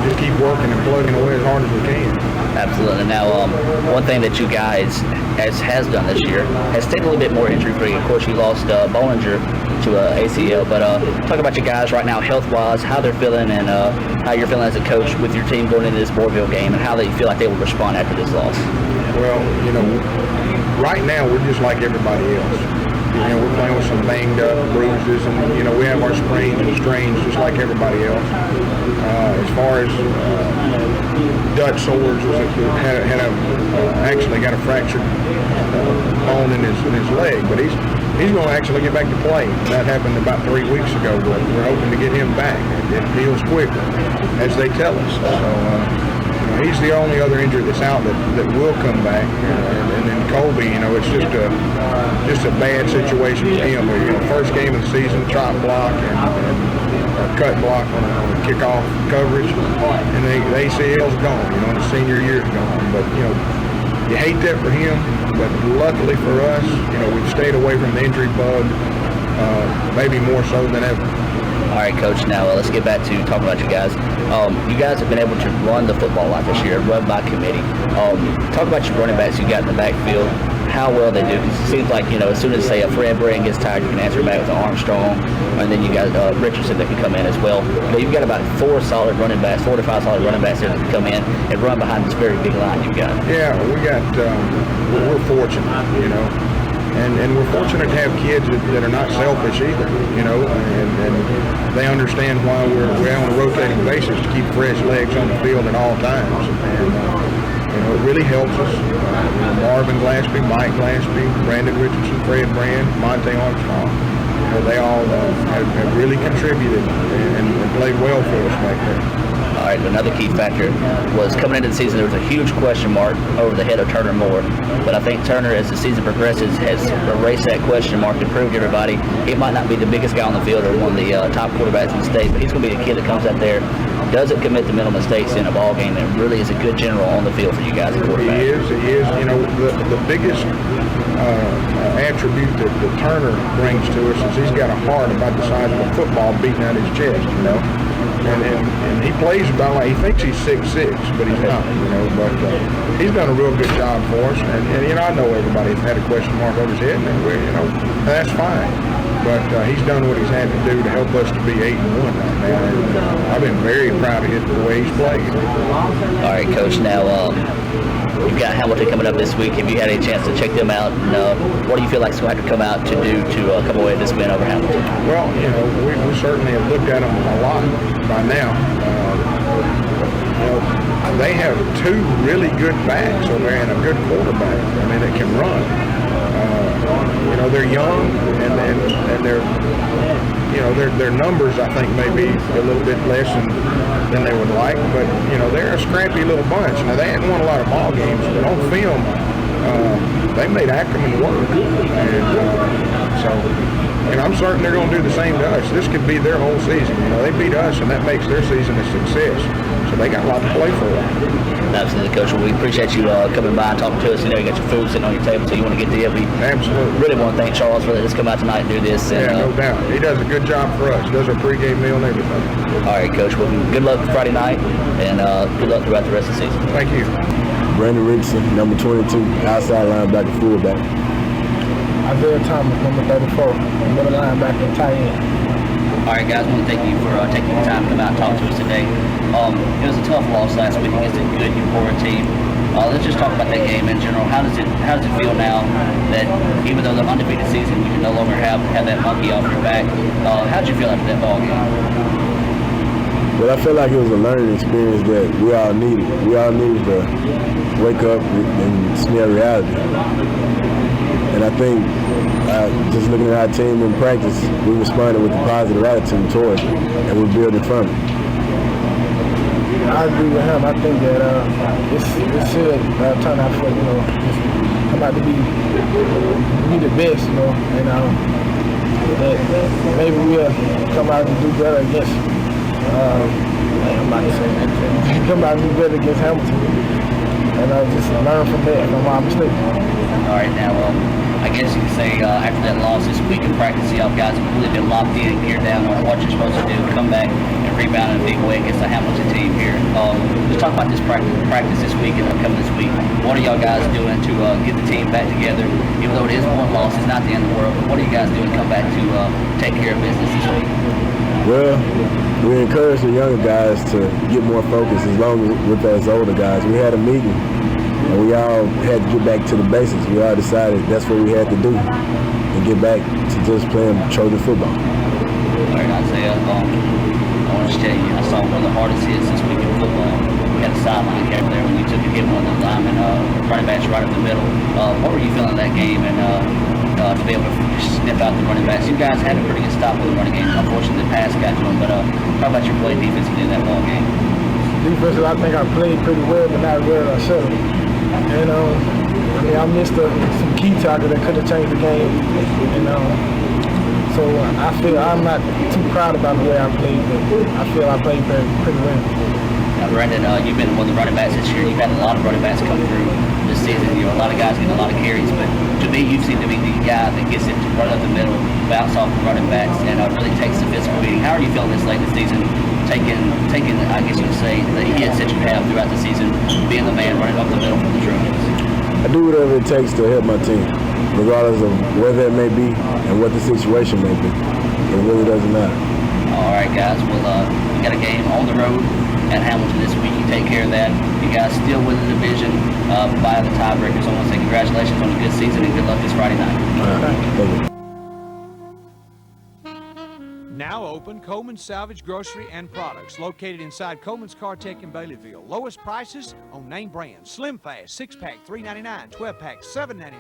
just keep working and plugging away as hard as we can. Absolutely. Now, one thing that you guys has done this year has stayed a little bit more injury-free. Of course, you lost Bollinger to ACL, but talk about you guys right now, health-wise, how they're feeling, and how you're feeling as a coach with your team going into this Morville game, and how they feel like they will respond after this loss. Well, right now we're just like everybody else. We're playing with some banged up bruises, and we have our sprains and strains just like everybody else. As far as Dutch Swords actually got a fractured bone in his leg, but he's going to actually get back to play. That happened about 3 weeks ago, but we're hoping to get him back. It heals quickly, as they tell us. So he's the only other injury that's out that will come back. And then Colby, it's just a bad situation for him. First game of the season, chop block and cut block on a kickoff coverage, and the ACL's gone. And the senior year's gone. But you hate that for him. But luckily for us, we've stayed away from the injury bug, maybe more so than ever. All right, Coach, now let's get back to talking about you guys. You guys have been able to run the football a lot this year, run by committee. Talk about your running backs you got in the backfield, how well they do. Because it seems like, as soon as, say, a Fred Brand gets tired, you can answer back with Armstrong, and then you got Richardson that can come in as well. But you've got about 4 to 5 solid running backs there that can come in and run behind this very big line you've got. Yeah, we're fortunate, And we're fortunate to have kids that are not selfish either, and they understand why we're on a rotating basis to keep fresh legs on the field at all times. And, it really helps us. Marvin Glaspie, Mike Glaspie, Brandon Richardson, Fred Brand, Monte Armstrong. They all have really contributed and played well for us back there. All right, another key factor was coming into the season, there was a huge question mark over the head of Turner Moore. But I think Turner, as the season progresses, has erased that question mark and proved to everybody he might not be the biggest guy on the field or one of the top quarterbacks in the state, but he's going to be the kid that comes out there, doesn't commit the mental mistakes in a ball game, and really is a good general on the field for you guys at quarterback. He is. The biggest attribute that Turner brings to us is he's got a heart about the size of a football beating out his chest, And he plays about like he thinks he's 6'6", but he's not, But he's done a real good job for us, and I know everybody's had a question mark over his head, and that's fine. But he's done what he's had to do to help us to be 8-1 right now, and I've been very proud of him for the way he's played. All right, Coach. Now you've got Hamilton coming up this week. Have you had a chance to check them out? And what do you feel like is going to have to come out to do to come away with this win over Hamilton? Well, we certainly have looked at them a lot by now. They have 2 really good backs over there and a good quarterback. That can run. They're young and their numbers I think may be a little bit less than they would like, but they're a scrappy little bunch. Now they hadn't won a lot of ball games, but on film they made Ackerman work, and I'm certain they're going to do the same to us. This could be their whole season. They beat us, and that makes their season a success. So they got a lot to play for. Absolutely, Coach. Well, we appreciate you coming by and talking to us. You get your food sitting on your table, so you want to get to it. We really want to thank Charles for letting us come out tonight and do this. And, no doubt. He does a good job for us. He does our pregame meal and everything. All right, Coach. Well, good luck Friday night, and good luck throughout the rest of the season. Thank you. Brandon Richardson, number 22, outside linebacker, fullback. Isaiah Thomas, number 34, middle linebacker, tight end. All right, guys, I want to thank you for taking the time to come out and talk to us today. It was a tough loss last week against a good Eupora team. Let's just talk about that game in general. How does it feel now that even though the undefeated season, you can no longer have that monkey off your back? How did you feel after that ball game? But I feel like it was a learning experience that we all needed. We all needed to wake up and smell reality. And I think just looking at our team in practice, we responded with a positive attitude towards it, and we're building from it. I agree with him. I think that this should turn out for, come out to be the best, and that maybe we'll come out and do better against, I'm about to say that, come out and do better against Hamilton, and just learn from that, from our mistakes. All right, now, I guess you could say after that loss this week in practice, y'all guys have really been locked in, geared down on what you're supposed to do, come back and rebound in a big way against the Hamilton team here. Let's talk about this practice this week and upcoming this week. What are y'all guys doing to get the team back together? Even though it is one loss, it's not the end of the world, but what are you guys doing to come back to take care of business this week? Well, we encourage the younger guys to get more focused as long as with us older guys. We had a meeting and we all had to get back to the basics. We all decided that's what we had to do and get back to just playing Trojan football. All right, Isaiah, I want to tell you, I saw one of the hardest hits this week in football. We had a sideline camp there when you took a hit one of the linemen, running backs right up the middle. What were you feeling that game and to be able to snip out the running backs? You guys had a pretty good stop with the running game. Unfortunately, the pass got to them, but talk about your play defensively in that ball game. Defensively, I think I played pretty well, but not well I should have. And I missed some key tackles that could have changed the game. And so I feel I'm not too proud about the way I played, but I feel I played pretty well. Now, Brandon, you've been one of the running backs this year. You've had a lot of running backs come through this season. A lot of guys getting a lot of carries, but to me, you seem to be the guy that gets it to run up the middle, bounce off the running backs, and really takes the physical beating. How are you feeling this late in the season? Taking, I guess you could say, the hits that you have throughout the season, being the man running up the middle for the Trojans? I do whatever it takes to help my team, regardless of whether it may be and what the situation may be. It really doesn't matter. All right, guys. Well, we got a game on the road at Hamilton this week. You take care of that. You guys still win the division by the tiebreakers. I want to say congratulations on a good season and good luck this Friday night. Thank you. Now open, Coleman's Salvage Grocery and Products, located inside Coleman's Car Tech in Baileyville. Lowest prices on name brands. Slim Fast, 6-pack, $3.99, 12-pack, $7.99.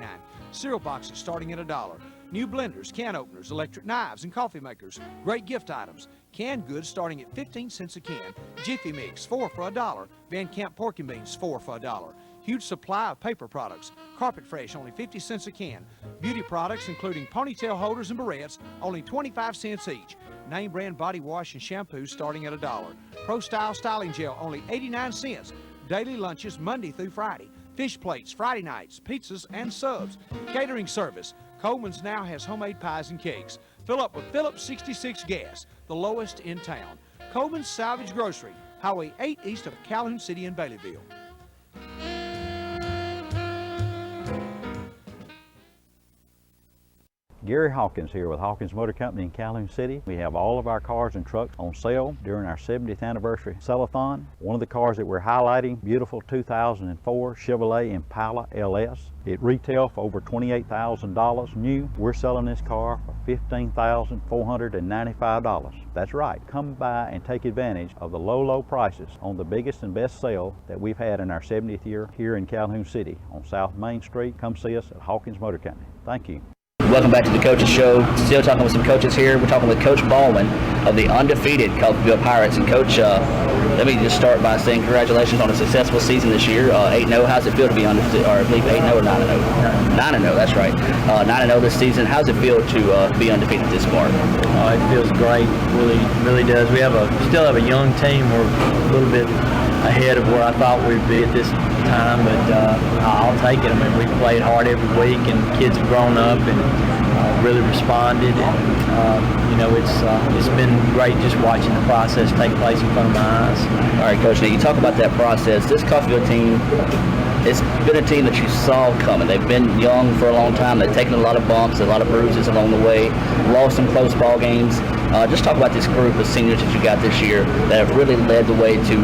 Cereal boxes starting at $1. New blenders, can openers, electric knives, and coffee makers. Great gift items. Canned goods starting at 15 cents a can. Jiffy Mix, 4 for $1. Van Camp Pork and Beans, 4 for $1. Huge supply of paper products. Carpet Fresh, only 50 cents a can. Beauty products, including ponytail holders and barrettes, only 25 cents each. Name brand body wash and shampoo starting at $1. Pro Style styling gel, only 89 cents. Daily lunches Monday through Friday. Fish plates Friday nights, pizzas and subs. Catering service. Coleman's now has homemade pies and cakes. Fill up with Phillips 66 gas, the lowest in town. Coleman's Salvage Grocery, Highway 8 east of Calhoun City in Baileyville. Gary Hawkins here with Hawkins Motor Company in Calhoun City. We have all of our cars and trucks on sale during our 70th anniversary sell-a-thon. One of the cars that we're highlighting, beautiful 2004 Chevrolet Impala LS. It retails for over $28,000 new. We're selling this car for $15,495. That's right. Come by and take advantage of the low prices on the biggest and best sale that we've had in our 70th year here in Calhoun City on South Main Street. Come see us at Hawkins Motor Company. Thank you. Welcome back to the Coaches Show. Still talking with some coaches here. We're talking with Coach Baldwin of the undefeated Coffeyville Pirates. And Coach, let me just start by saying congratulations on a successful season this year. 8-0. How's it feel to be undefeated? Or I believe 8-0 or 9-0? 9-0. That's right. 9-0 this season. How's it feel to be undefeated this far? It feels great. Really does. We still have a young team. We're a little bit ahead of where I thought we'd be at this time, but I'll take it. I mean, we've played hard every week, and kids have grown up and really responded. And it's been great just watching the process take place in front of my eyes. All right, Coach. Now you talk about that process. This Coffeyville team, it's been a team that you saw coming. They've been young for a long time. They've taken a lot of bumps, a lot of bruises along the way, lost some close ball games. Just talk about this group of seniors that you got this year that have really led the way to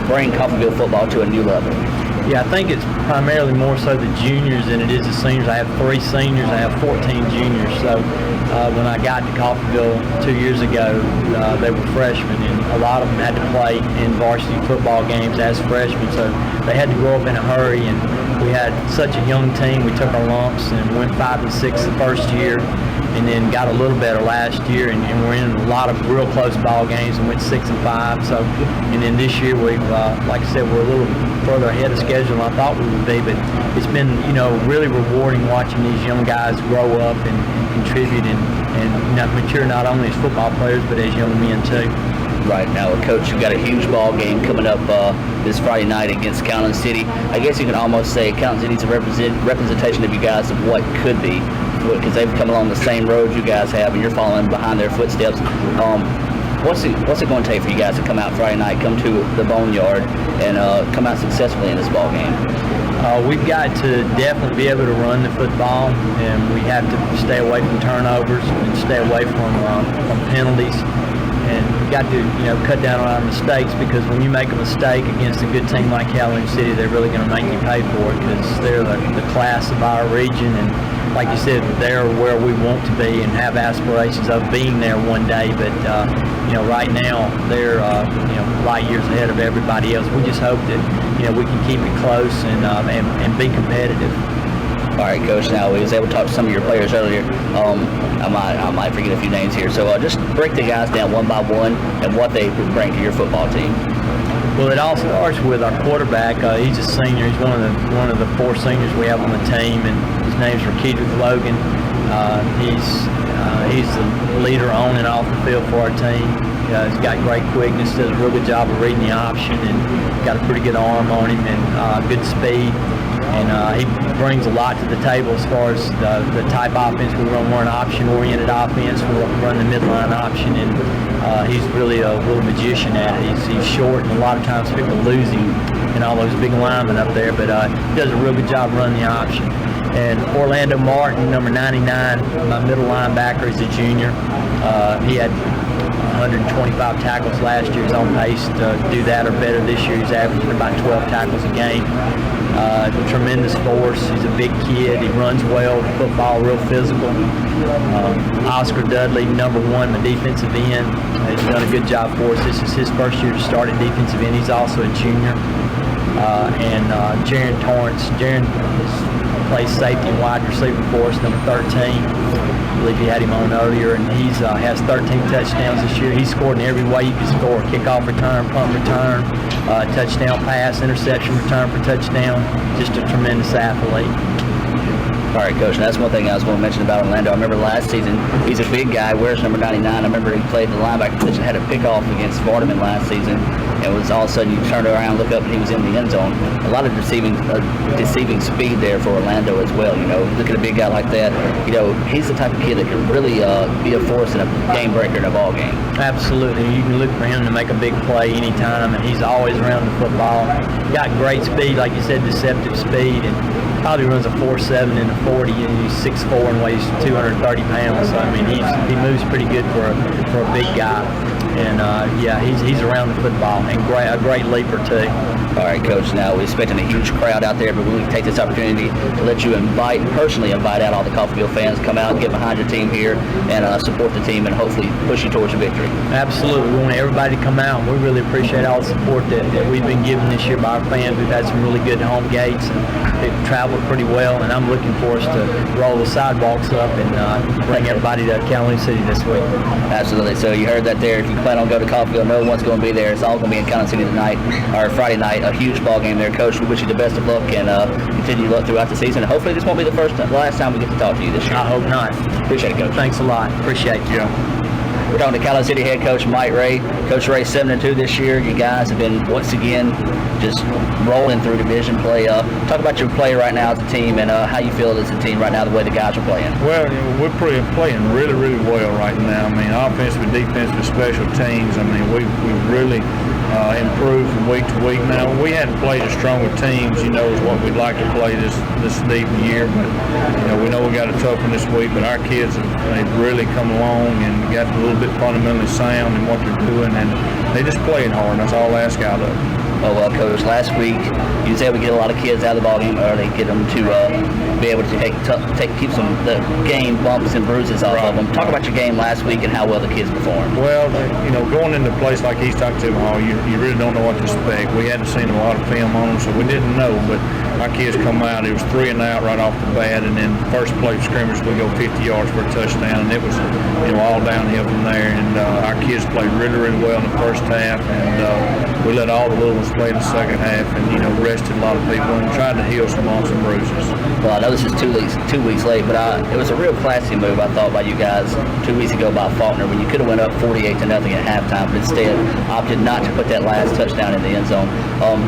bring Coffeyville football to a new level. Yeah, I think it's primarily more so the juniors than it is the seniors. I have 3 seniors, I have 14 juniors. So when I got to Coffeyville 2 years ago, they were freshmen, and a lot of them had to play in varsity football games as freshmen. So they had to grow up in a hurry, and we had such a young team. We took our lumps and went 5-6 the first year, and then got a little better last year, and we're in a lot of real close ball games and went 6-5. So, and then this year we've, like I said, we're a little further ahead of schedule than I thought we would be. But it's been, really rewarding watching these young guys grow up and contribute and not mature not only as football players but as young men too. Right now, Coach, you've got a huge ball game coming up this Friday night against Calhoun City. I guess you can almost say Calhoun City's a representation of you guys of what could be, because they've come along the same road you guys have, and you're following behind their footsteps. What's it going to take for you guys to come out Friday night, come to the Boneyard, and come out successfully in this ball game? We've got to definitely be able to run the football, and we have to stay away from turnovers and stay away from penalties. And we've got to, cut down on our mistakes, because when you make a mistake against a good team like Calhoun City, they're really going to make you pay for it, because they're the class of our region. And like you said, they're where we want to be and have aspirations of being there one day. But, right now they're, light years ahead of everybody else. We just hope that, we can keep it close and be competitive. All right, Coach, now we was able to talk to some of your players earlier. I might forget a few names here. So just break the guys down one by one and what they bring to your football team. Well, it all starts with our quarterback. He's a senior. He's one of the 4 seniors we have on the team, and his name's Rakedrick Logan. He's the leader on and off the field for our team. He's got great quickness, does a real good job of reading the option, and got a pretty good arm on him and good speed. And he brings a lot to the table as far as the type of offense we run. We're an option-oriented offense. We run the midline option, and he's really a little magician at it. He's short, and a lot of times people lose him and all those big linemen up there, but he does a real good job running the option. And Orlando Martin, number 99, my middle linebacker, is a junior. He had 125 tackles last year. He's on pace to do that or better this year. He's averaging about 12 tackles a game. Tremendous force. He's a big kid. He runs well, football, real physical. Oscar Dudley, number 1, the defensive end. He's done a good job for us. This is his first year to start at defensive end. He's also a junior. And Jaron Torrance. Jaron plays safety and wide receiver for us, number 13. I believe he had him on earlier, and he's has 13 touchdowns this year. He's scored in every way you can score: kickoff return, punt return, touchdown pass, interception return for touchdown. Just a tremendous athlete. All right, Coach, and that's one thing I was going to mention about Orlando. I remember last season, he's a big guy, wears number 99. I remember he played the linebacker position, had a pickoff against Vardaman last season, and was all of a sudden you turned around, look up, and he was in the end zone. A lot of deceiving speed there for Orlando as well. Look at a big guy like that. He's the type of kid that can really be a force and a game breaker in a ball game. Absolutely. You can look for him to make a big play anytime, and he's always around the football. Got great speed, like you said, deceptive speed, and probably runs a 4.7 in the 40, and he's 6'4" and weighs 230 pounds. So, I mean, he moves pretty good for a big guy. And he's around the football, and a great leaper too. All right, Coach. Now we're expecting a huge crowd out there, but we take this opportunity to let you personally invite out all the Coffeyville fans, come out, get behind your team here, and support the team, and hopefully push you towards a victory. Absolutely, we want everybody to come out, and we really appreciate all the support that we've been given this year by our fans. We've had some really good home gates, and they've traveled pretty well, and I'm looking for us to roll the sidewalks up and bring everybody to Calhoun City this week. Absolutely. So you heard that there. If you plan on going to Coffeyville, no one's going to be there. It's all going to be in Calhoun City tonight, or Friday night. A huge ball game there, Coach. We wish you the best of luck and continue luck throughout the season. Hopefully this won't be the last time we get to talk to you this year. I hope not. Appreciate it, Coach. Thanks a lot. Appreciate you. We're talking to Calhoun City head coach Mike Ray. Coach Ray, 7-2 this year. You guys have been once again just rolling through division play. Talk about your play right now as a team and how you feel as a team right now, the way the guys are playing. Well, we're playing really, really well right now. I mean, offensive, defensive, special teams. I mean, we really improved from week to week. Now, we hadn't played as strong with teams, as what we'd like to play this deep year. But, we know we got a tough one this week, but our kids have really come along and got a little bit fundamentally sound in what they're doing, and they just playing hard. That's all I ask out of them. Oh, well, Coach, last week you was able to get a lot of kids out of the ballgame early, get them to be able to keep some the game bumps and bruises off of them. Talk about your game last week and how well the kids performed. Well, going into a place like East Octavia Hall, you really don't know what to expect. We hadn't seen a lot of film on them, so we didn't know. But our kids come out, it was 3 and out right off the bat, and then first play of scrimmage, we go 50 yards for a touchdown, and it was all downhill from there. And our kids played really, really well in the first half, and we let all the little ones play in the second half, and rested a lot of people and tried to heal some bumps and bruises. Well, I know this is 2 weeks late, but it was a real classy move, I thought, by you guys 2 weeks ago by Faulkner when you could have went up 48-0 at halftime, but instead opted not to put that last touchdown in the end zone.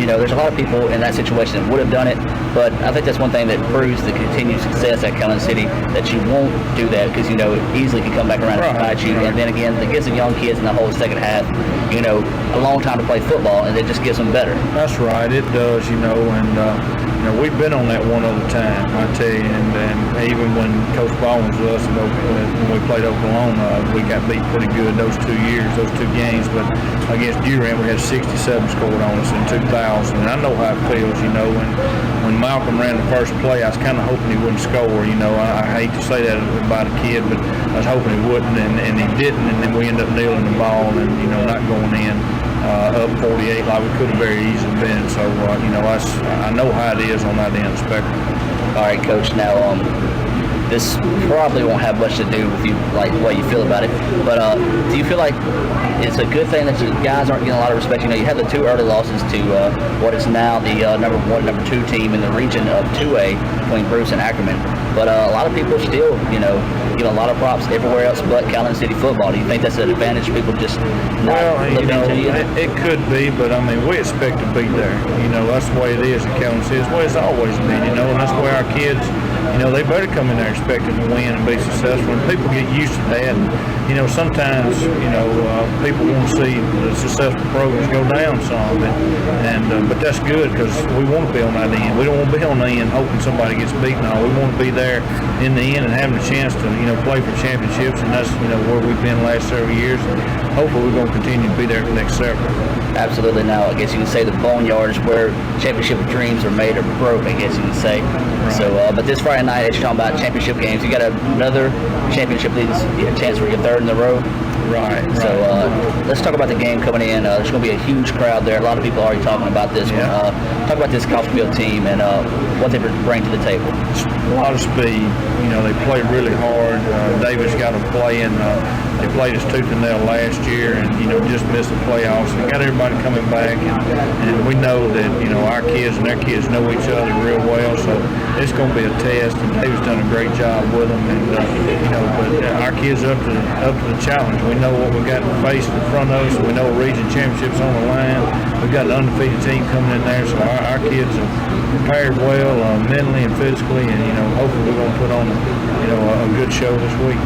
There's a lot of people in that situation that would have done it, but I think that's one thing that proves the continued success at Calumet City, that you won't do that because it easily can come back around and bite you. And then again, it gives the young kids in the whole second half, a long time to play football, and it just gives them better. That's right, it does, and we've been on that one other time, I tell you, and even when Coach Ball was with us, when we played Oklahoma, we got beat pretty good those 2 years, those 2 games, but against Durant, we had 67 scored on us in 2000, and I know how it feels, when Malcolm ran the first play, I was kind of hoping he wouldn't score, I hate to say that about a kid, but I was hoping he wouldn't, and he didn't, and then we ended up kneeling the ball and, not going in. Up 48 like we could have very easily been. So, I know how it is on that end of the spectrum. All right, Coach. Now, this probably won't have much to do with you, like what you feel about it. But do you feel like it's a good thing that the guys aren't getting a lot of respect? You had the 2 early losses to what is now the number 1, number 2 team in the region of 2A between Bruce and Ackerman. But a lot of people still, give a lot of props everywhere else but Calumet City football. Do you think that's an advantage? People just not look into you? It could be, but we expect to be there. That's the way it is in Calumet City. It's the way it's always been. And that's why our kids, they better come in there expecting to win and be successful. And people get used to that. And, sometimes, people want to see the successful programs go down some. But that's good because we want to be on that end. We don't want to be on the end hoping somebody gets beaten. We want to be there in the end and having a chance to, play for championships. And that's, where we've been the last several years. And hopefully we're going to continue to be there for the next several. Absolutely. Now, I guess you can say the boneyard is where championship dreams are made or broke, I guess you can say. Right. So, but this Friday night, as you're talking about championship games, you got another championship league, chance for your 3rd in a row. Right. So let's talk about the game coming in. There's going to be a huge crowd there. A lot of people are already talking about this one. Talk about this Coffeyville team and what they bring to the table. A lot of speed. They play really hard. David's got them playing. They played us tooth and nail last year and, just missed the playoffs. They got everybody coming back. And we know that, our kids and their kids know each other real well. So it's going to be a test. And David's done a great job with them. And, but our kids are up to the challenge. We know what we got faced in front of us. We know region championships on the line. We've got an undefeated team coming in there. So our kids are prepared well mentally and physically. And, hopefully we're going to put on, a good show this week.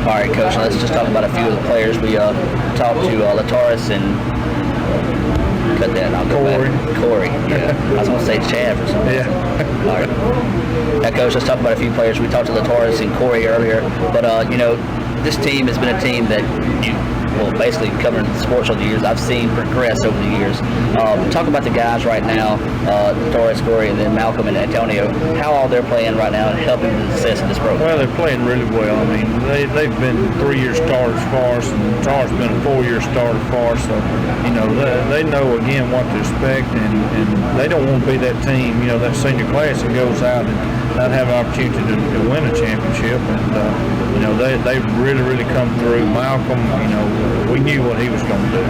All right, Coach, let's just talk about a few of the players. We talked to Lataris and cut that. I'll go back. Corey. Yeah. I was going to say Chad or something. Yeah. All right. Now, Coach, let's talk about a few players. We talked to Lataris and Corey earlier, but, this team has been a team that basically covering the sports over the years, I've seen progress over the years. Talk about the guys right now, Torres, Corey, and then Malcolm and Antonio, how all they're playing right now and helping the success of this program. Well, they're playing really well. I mean, they've been 3-year starters for us, and Torres been a 4-year starter for us. So, they know, again, what to expect, and they don't want to be that team, that senior class that goes out and not have an opportunity to win a championship. And, they've really come through. Malcolm, we knew what he was going to do.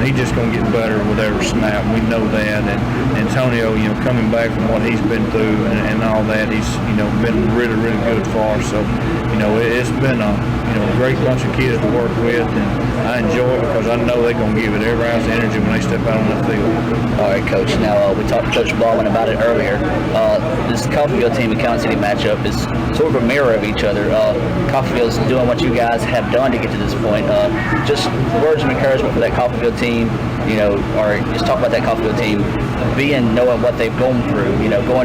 He's just going to get better with every snap. We know that. And Antonio, coming back from what he's been through and all that, he's, been really good for us. So, it's been a great bunch of kids to work with, and I enjoy it because I know they're going to give it every ounce of energy when they step out on the field. All right, Coach. Now, we talked to Coach Baldwin about it earlier. This Coffeyville team and Calumet City matchup is sort of a mirror of each other. Coffeyville's doing what you guys have done to get to this point. Just words of encouragement for that Coffeyville team, or just talk about that Coffeyville team knowing what they've gone through,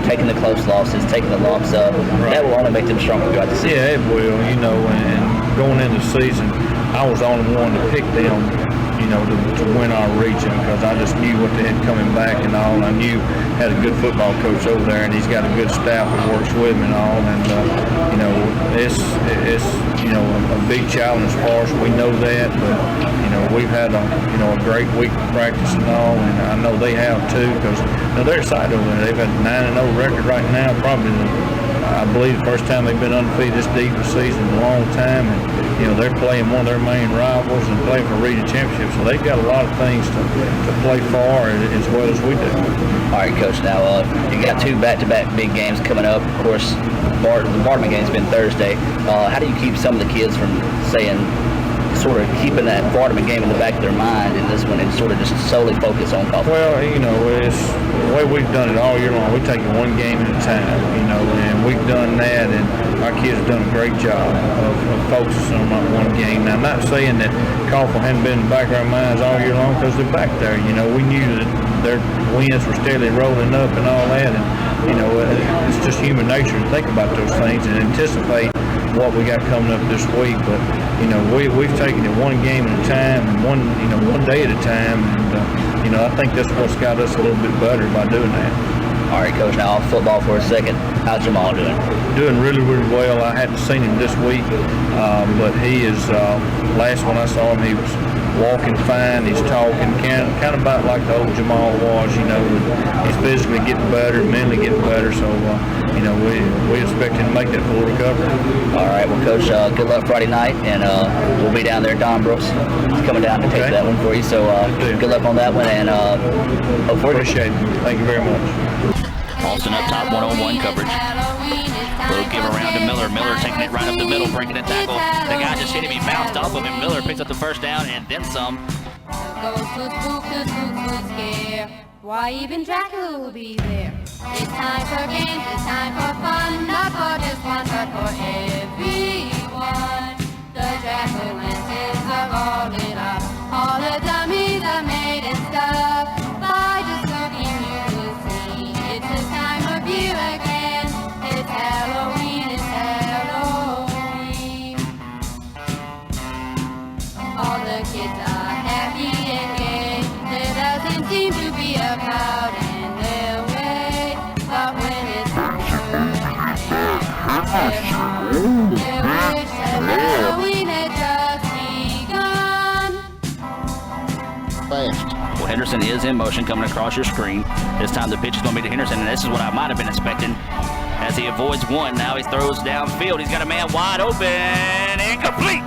taking the close losses, taking the lumps up. Right. That will only make them stronger throughout the season. Yeah, it will, and going into the season, I was the only one to pick them, you know, to win our region, because I just knew what they had coming back and all. I knew had a good football coach over there, and he's got a good staff that works with him and all. And you know, it's you know, a big challenge for us. We know that, but you know, we've had a great week of practice and all, and I know they have too, because you know, they're excited over there. They've had a 9-0 record right now, probably I believe the first time they've been undefeated this deep in the season in a long time, and you know, they're playing one of their main rivals and playing for region championship, so they've got a lot of things to play for as well as we do. All right, Coach, now you got 2 back-to-back big games coming up. Of course, the Bartman game's been Thursday. How do you keep some of the kids from saying, sort of keeping that Bartman game in the back of their mind in this one and sort of just solely focus on golf? Well, you know, it's the way we've done it all year long. We take it one game at a time, you know, and we've done that, and our kids have done a great job of focusing on that one game. Now, I'm not saying that Coffee hadn't been in the back of our minds all year long, because they're back there. You know, we knew that their wins were steadily rolling up and all that, and you know, it's just human nature to think about those things and anticipate what we got coming up this week. But you know, we've taken it one game at a time and one day at a time, and you know, I think that's what's got us a little bit better by doing that. All right, Coach, now off football for a second. How's Jamal doing? Doing really, really well. I hadn't seen him this week, but he is, last when I saw him, he was walking fine. He's talking, kind of about like the old Jamal was, you know. He's physically getting better, mentally getting better, so, you know, we expect him to make that full recovery. All right, well, Coach, good luck Friday night, and we'll be down there. Don Brooks is coming down to take that one for you, so good luck on that one, and hope for it. Appreciate it. Thank you very much. Austin up top, 1-on-1 coverage. Little give around to Miller. Miller taking it right up the middle, breaking a tackle. The guy just hit him. He bounced off of him. Miller picks up the first down and then some. Why even Dracula will be there. It's time for games, it's time for fun, not for just one, but for everyone. The Dracula is all lit up. All the dummies are made and stuff. By just looking, you will see it's this time of year again. It's Halloween, it's Halloween. All the kids are happy and gay. There doesn't seem to be a cloud in their way. But when it's they wish that Halloween had just begun. Fast. Well, Henderson is in motion coming across your screen. This time the pitch is going to be to Henderson, and this is what I might have been expecting. As he avoids one, now he throws downfield. He's got a man wide open, incomplete.